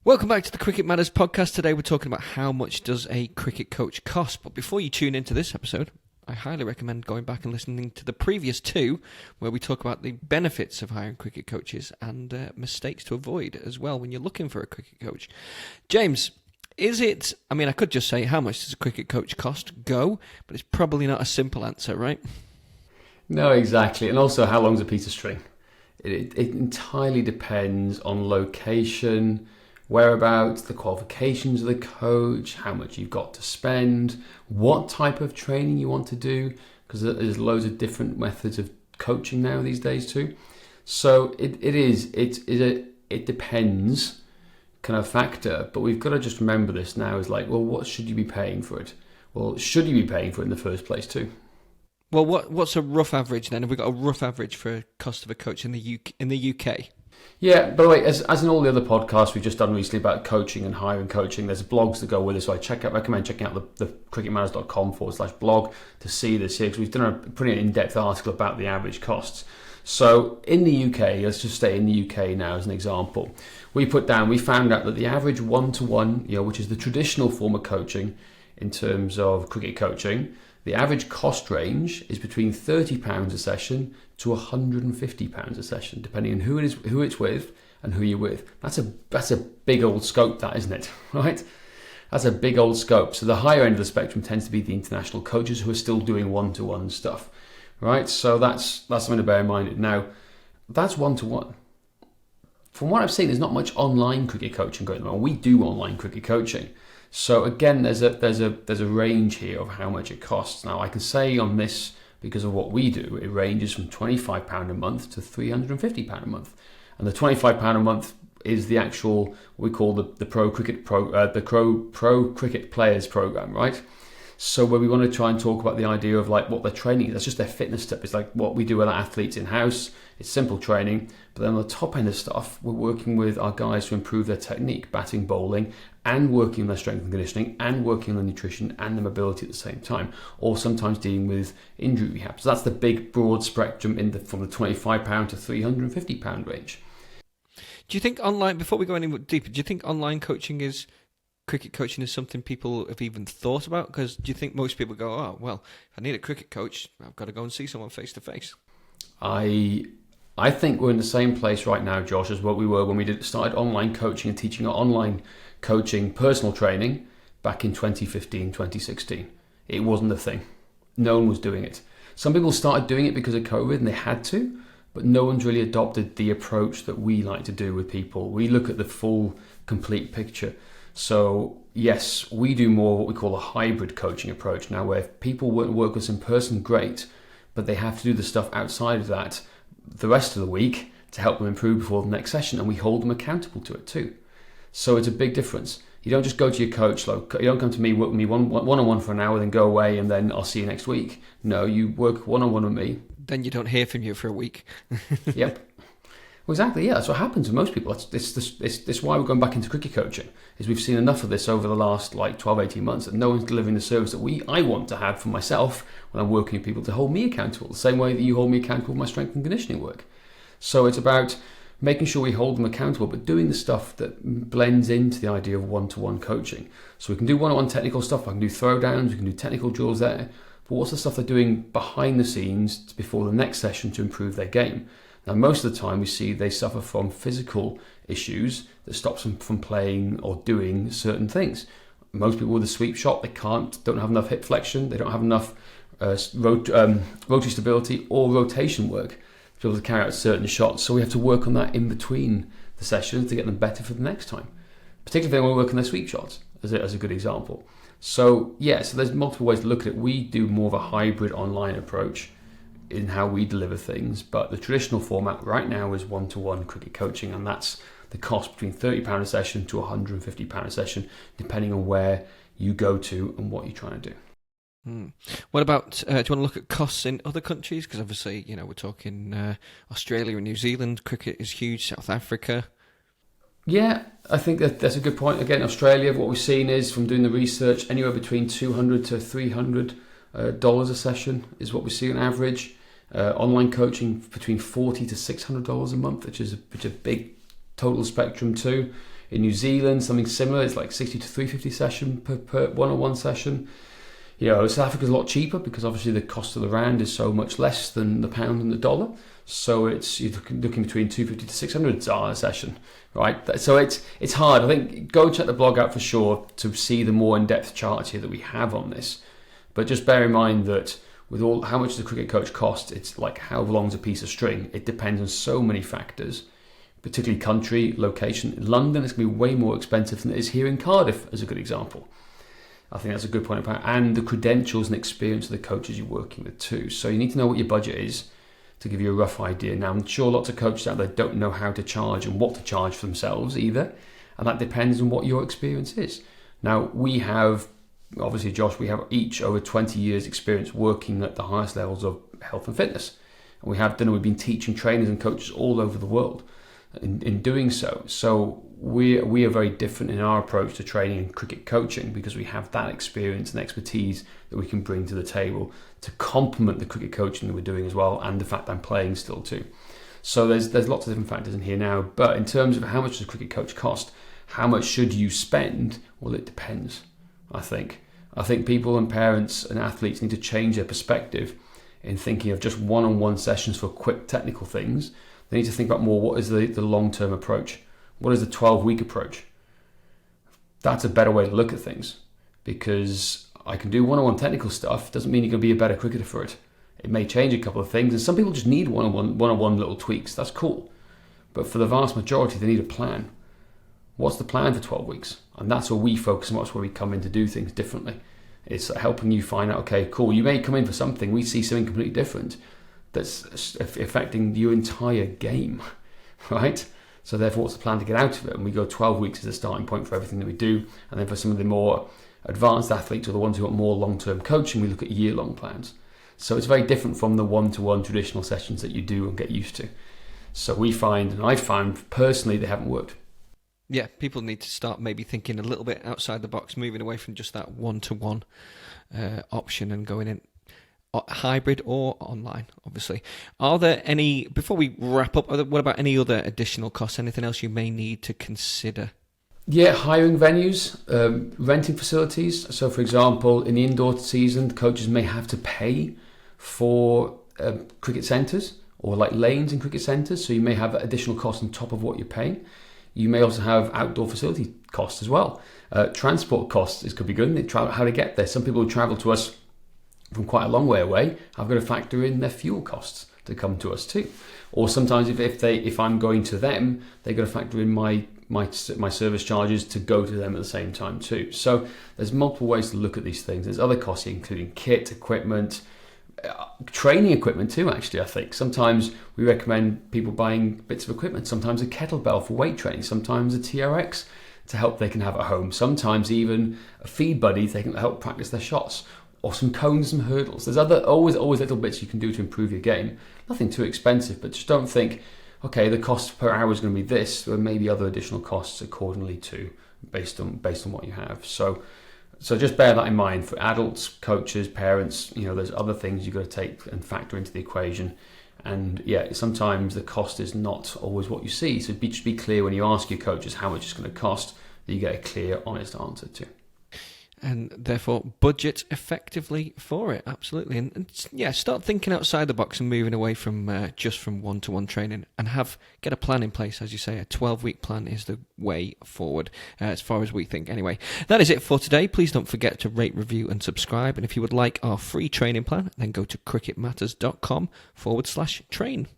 Welcome back to the Cricket Matters podcast. Today we're talking about how much does a cricket coach cost. But before you tune into this episode, I highly recommend going back and listening to the previous two, where we talk about the benefits of hiring cricket coaches and mistakes to avoid as well when you're looking for a cricket coach. James, I could just say how much does a cricket coach cost? Go, but it's probably not a simple answer, right? No, exactly. And also, how long's a piece of string? It entirely depends on location, whereabouts, the qualifications of the coach, how much you've got to spend, what type of training you want to do, because there's loads of different methods of coaching now these days too. So it depends kind of factor, but we've got to just remember this now is like, well, what should you be paying for it? Well, should you be paying for it in the first place too? Well, what's a rough average then? Have we got a rough average for cost of a coach in the UK? Yeah, by the way, as in all the other podcasts we've just done recently about coaching and hiring coaching, there's blogs that go with it. So I recommend checking out the cricketmatters.com/blog to see this here, because we've done a pretty in-depth article about the average costs. So in the UK, let's just stay in the UK now as an example. We found out that the average one-to-one, which is the traditional form of coaching in terms of cricket coaching, the average cost range is between £30 a session to £150 a session, depending on who it's with and who you're with. That's a big old scope, that, isn't it? Right? That's a big old scope. So the higher end of the spectrum tends to be the international coaches who are still doing one-to-one stuff, right? So that's something to bear in mind. Now, that's one-to-one. From what I've seen, there's not much online cricket coaching going on. We do online cricket coaching. So again, there's a range here of how much it costs. Now, I can say on this, because of what we do, it ranges from £25 a month to £350 a month. And the £25 a month is the actual, what we call the Pro Cricket Players Program, right? So where we want to try and talk about the idea of like what their training is. That's just their fitness stuff. It's like what we do with our athletes in-house. It's simple training. But then on the top end of stuff, we're working with our guys to improve their technique, batting, bowling, and working on their strength and conditioning, and working on the nutrition and the mobility at the same time, or sometimes dealing with injury rehab. So that's the big broad spectrum from the £25 to £350 range. Do you think online, before we go any deeper, do you think online cricket coaching is something people have even thought about? Because do you think most people go, oh, well, if I need a cricket coach, I've got to go and see someone face to face? I think we're in the same place right now, Josh, as what we were when we started online coaching and teaching online coaching personal training back in 2015, 2016. It wasn't a thing. No one was doing it. Some people started doing it because of COVID and they had to, but no one's really adopted the approach that we like to do with people. We look at the full, complete picture. So yes, we do more what we call a hybrid coaching approach now, where if people work with us in person, great, but they have to do the stuff outside of that the rest of the week to help them improve before the next session, and we hold them accountable to it too. So it's a big difference. You don't just go to your coach, you don't come to me, work with me one-on-one for an hour, then go away, and then I'll see you next week. No, you work one-on-one with me. Then you don't hear from you for a week. Yep. Well, exactly, yeah, that's what happens with most people. It's why we're going back into cricket coaching, is we've seen enough of this over the last 12, 18 months that no one's delivering the service that I want to have for myself when I'm working with people to hold me accountable, the same way that you hold me accountable with my strength and conditioning work. So it's about making sure we hold them accountable, but doing the stuff that blends into the idea of one-to-one coaching. So we can do one-on-one technical stuff, I can do throwdowns, we can do technical drills there, but what's the stuff they're doing behind the scenes before the next session to improve their game? Now, most of the time we see they suffer from physical issues that stops them from playing or doing certain things. Most people with a sweep shot, don't have enough hip flexion, they don't have enough rotary stability or rotation work to be able to carry out certain shots. So we have to work on that in between the sessions to get them better for the next time. Particularly if they want to work on their sweep shots, as a good example. So there's multiple ways to look at it. We do more of a hybrid online approach in how we deliver things, but the traditional format right now is one-to-one cricket coaching, and that's the cost between £30 a session to £150 a session, depending on where you go to and what you're trying to do. What about, do you want to look at costs in other countries? Because obviously, we're talking Australia and New Zealand, cricket is huge, South Africa. Yeah, I think that's a good point. Again, Australia, what we've seen is, from doing the research, anywhere between $200 to $300 a session is what we see on average. Online coaching between $40 to $600 a month, which is a big total spectrum too. In New Zealand, something similar. It's like 60 to 350 session per one-on-one session. South Africa's a lot cheaper because obviously the cost of the rand is so much less than the pound and the dollar. So you're looking between $250 to $600 a session, right? So it's hard. I think go check the blog out for sure to see the more in-depth charts here that we have on this. But just bear in mind that with how much does a cricket coach cost, it's like how long's a piece of string. It depends on so many factors, particularly country, location. In London, it's going to be way more expensive than it is here in Cardiff, as a good example. I think that's a good point about, and the credentials and experience of the coaches you're working with too. So you need to know what your budget is to give you a rough idea. Now, I'm sure lots of coaches out there don't know how to charge and what to charge for themselves either, and that depends on what your experience is. Now, we have, obviously, Josh, we have each over 20 years experience working at the highest levels of health and fitness. And we've been teaching trainers and coaches all over the world in doing so. So we are very different in our approach to training and cricket coaching because we have that experience and expertise that we can bring to the table to complement the cricket coaching that we're doing as well, and the fact I'm playing still too. So there's lots of different factors in here now. But in terms of how much does a cricket coach cost, how much should you spend? Well, it depends, I think. I think people and parents and athletes need to change their perspective in thinking of just one-on-one sessions for quick technical things. They need to think about more, what is the long-term approach? What is the 12-week approach? That's a better way to look at things, because I can do one-on-one technical stuff. Doesn't mean you're going to be a better cricketer for it. It may change a couple of things, and some people just need one-on-one little tweaks. That's cool. But for the vast majority, they need a plan. What's the plan for 12 weeks? And that's where we focus on. That's where we come in to do things differently. It's helping you find out, okay, cool, you may come in for something, we see something completely different that's affecting your entire game, right? So therefore, what's the plan to get out of it? And we go 12 weeks as a starting point for everything that we do. And then for some of the more advanced athletes or the ones who want more long-term coaching, we look at year-long plans. So it's very different from the one-to-one traditional sessions that you do and get used to. So we find, and I found personally, they haven't worked. Yeah, people need to start maybe thinking a little bit outside the box, moving away from just that one-to-one option and going in hybrid or online, obviously. Are there any, before we wrap up, what about any other additional costs? Anything else you may need to consider? Yeah, hiring venues, renting facilities. So, for example, in the indoor season, the coaches may have to pay for cricket centres or like lanes in cricket centres. So you may have additional costs on top of what you're paying. You may also have outdoor facility costs as well. Transport costs could be good. How to get there. Some people who travel to us from quite a long way away, I've got to factor in their fuel costs to come to us too. Or sometimes if I'm going to them, they've got to factor in my service charges to go to them at the same time too. So there's multiple ways to look at these things. There's other costs including kit, equipment, training equipment too, actually. I think sometimes we recommend people buying bits of equipment, sometimes a kettlebell for weight training, sometimes a TRX to help they can have at home, sometimes even a feed buddy they can help practice their shots, or some cones, some hurdles. There's always little bits you can do to improve your game. Nothing too expensive, but just don't think, okay, the cost per hour is going to be this. There may be other additional costs accordingly too, based on what you have. So just bear that in mind for adults, coaches, parents. There's other things you've got to take and factor into the equation. And yeah, sometimes the cost is not always what you see. So just be clear when you ask your coaches how much it's going to cost, that you get a clear, honest answer to. And therefore budget effectively for it. Absolutely. And yeah, start thinking outside the box and moving away from just from one-to-one training, and get a plan in place. As you say, a 12-week plan is the way forward, as far as we think anyway. That is it for today. Please don't forget to rate, review and subscribe. And if you would like our free training plan, then go to cricketmatters.com/train.